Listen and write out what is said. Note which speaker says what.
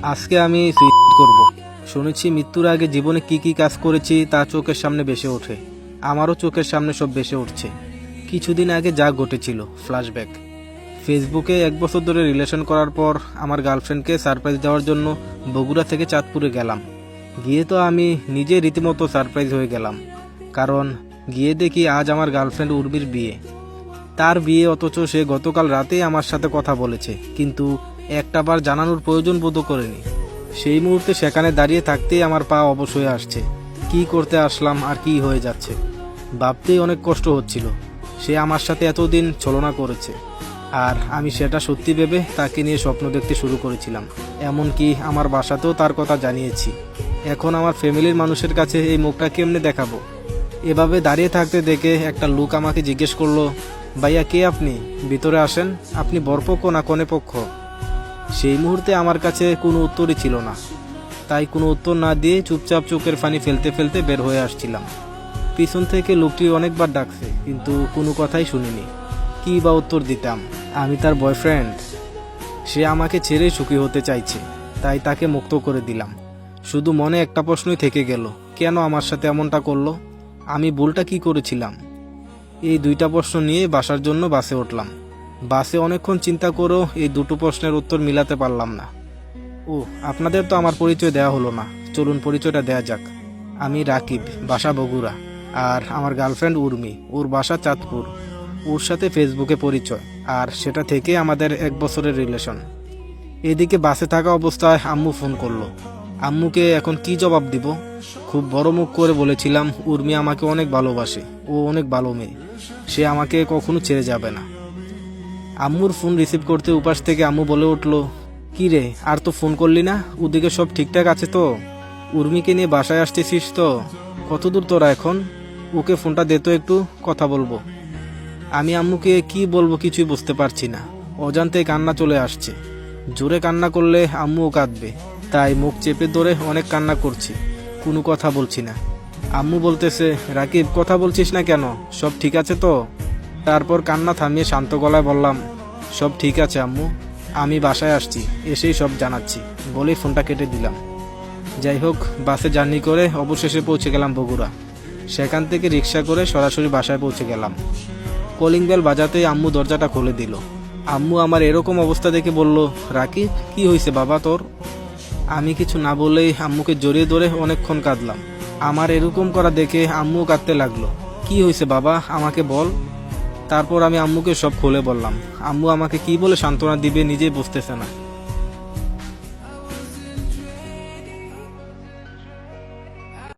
Speaker 1: আজকে আমি সুইসাইড করব। শুনেছি মৃত্যুর আগে জীবনে কি কি কাজ করেছি তা চোখের সামনে ভেসে ওঠে। আমারও চোখের সামনে সব ভেসে উঠছে। কিছুদিন আগে যা ঘটেছিল, ফ্ল্যাশব্যাক। ফেসবুকে 1 বছর ধরে রিলেশন করার পর আমার গার্লফ্রেন্ডকে সারপ্রাইজ দেওয়ার জন্য বগুড়া থেকে চাঁদপুরে গেলাম। গিয়ে তো আমি নিজে রীতিমতো সারপ্রাইজ হয়ে গেলাম, কারণ গিয়ে দেখি আজ আমার গার্লফ্রেন্ড উর্মির বিয়ে। তার বিয়ে, অথচ সে গতকাল রাতেই আমার সাথে কথা বলেছে, কিন্তু একটাবার জানানোর প্রয়োজন বোধ করেনি। সেই মুহূর্তে সেখানে দাঁড়িয়ে থাকতেই আমার পা অবশ হয়ে আসছে। কি করতে আসলাম আর কি হয়ে যাচ্ছে ভাবতেই অনেক কষ্ট হচ্ছিল। সে আমার সাথে এতদিন ছলনা করেছে, আর আমি সেটা সত্যি ভেবে তাকে নিয়ে স্বপ্ন দেখতে শুরু করেছিলাম। এমনকি আমার বাসাতেও তার কথা জানিয়েছি। এখন আমার ফ্যামিলির মানুষের কাছে এই মুখটা কেমনে দেখাবো? এভাবে দাঁড়িয়ে থাকতে দেখে একটা লোক আমাকে জিজ্ঞেস করলো, ভাইয়া কে আপনি? ভিতরে আসেন, আপনি বরপক্ষ না কনে পক্ষ? সেই মুহূর্তে আমার কাছে কোনো উত্তরই ছিল না, তাই কোনো উত্তর না দিয়ে চুপচাপ চোখের পানি ফেলতে ফেলতে বের হয়ে আসছিলাম। পিছন থেকে লোকটি অনেকবার ডাকছে, কিন্তু কোনো কথাই শুনিনি। কী বা উত্তর দিতাম? আমি তার বয়ফ্রেন্ড। সে আমাকে ছেড়ে সুখী হতে চাইছে, তাই তাকে মুক্ত করে দিলাম। শুধু মনে একটা প্রশ্নই থেকে গেল, কেন আমার সাথে এমনটা করলো? আমি ভুলটা কি করেছিলাম? এই দুইটা প্রশ্ন নিয়ে বাসার জন্য বাসে উঠলাম। বাসে অনেকক্ষণ চিন্তা করেও এই দুটো প্রশ্নের উত্তর মিলাতে পারলাম না। ও, আপনাদের তো আমার পরিচয় দেওয়া হলো না, চলুন পরিচয়টা দেয়া যাক। আমি রাকিব, বাসা বগুড়া। আর আমার গার্লফ্রেন্ড উর্মি, ওর বাসা চাঁদপুর। ওর সাথে ফেসবুকে পরিচয়, আর সেটা থেকে আমাদের 1 বছরের রিলেশন। এদিকে বাসে থাকা অবস্থায় আম্মু ফোন করলো। আম্মুকে এখন কি জবাব দিব? খুব বড় মুখ করে বলেছিলাম উর্মি আমাকে অনেক ভালোবাসে, ও অনেক ভালো মেয়ে, সে আমাকে কখনো ছেড়ে যাবে না। আম্মুর ফোন রিসিভ করতে উপাস থেকে আম্মু বলে উঠলো, কি রে, আর তো ফোন করলি না? ওদিকে সব ঠিকঠাক আছে তো? উর্মিকে নিয়ে বাসায় আসতেছিস তো? কত দূর তোরা এখন? ওকে ফোনটা দে তো, একটু কথা বলবো। আমি আম্মুকে কি বলবো কিছুই বুঝতে পারছি না। অজান্তে কান্না চলে আসছে। জোরে কান্না করলে আম্মুও কাঁদবে, তাই মুখ চেপে ধরে অনেক কান্না করছি, কোনো কথা বলছি না। আম্মু বলতেছে, রাকিব কথা বলছিস না কেন? সব ঠিক আছে তো? তারপর কান্না থামিয়ে শান্ত গলায় বললাম, সব ঠিক আছে আম্মু, আমি বাসায় আসছি, এসেই সব জানাচ্ছি, বলেই ফোনটা কেটে দিলাম। যাই হোক, বাসে জার্নি করে অবশেষে পৌঁছে গেলাম বগুড়া। সেখান থেকে রিক্সা করে সরাসরি বাসায় পৌঁছে গেলাম। কলিং বেল বাজাতেই আম্মু দরজাটা খুলে দিল। আম্মু আমার এরকম অবস্থা দেখে বলল, রাকিব কি হয়েছে বাবা তোর? আমি কিছু না বলেই আম্মুকে জড়িয়ে ধরে অনেকক্ষণ কাঁদলাম। আমার এরকম করা দেখে আম্মুও কাঁদতে লাগলো। কি হয়েছে বাবা, আমাকে বল। তারপর আমি আম্মুকে সব খুলে বললাম। আম্মু আমাকে কি বলে সান্ত্বনা দিবে নিজেই বুঝতেছে না।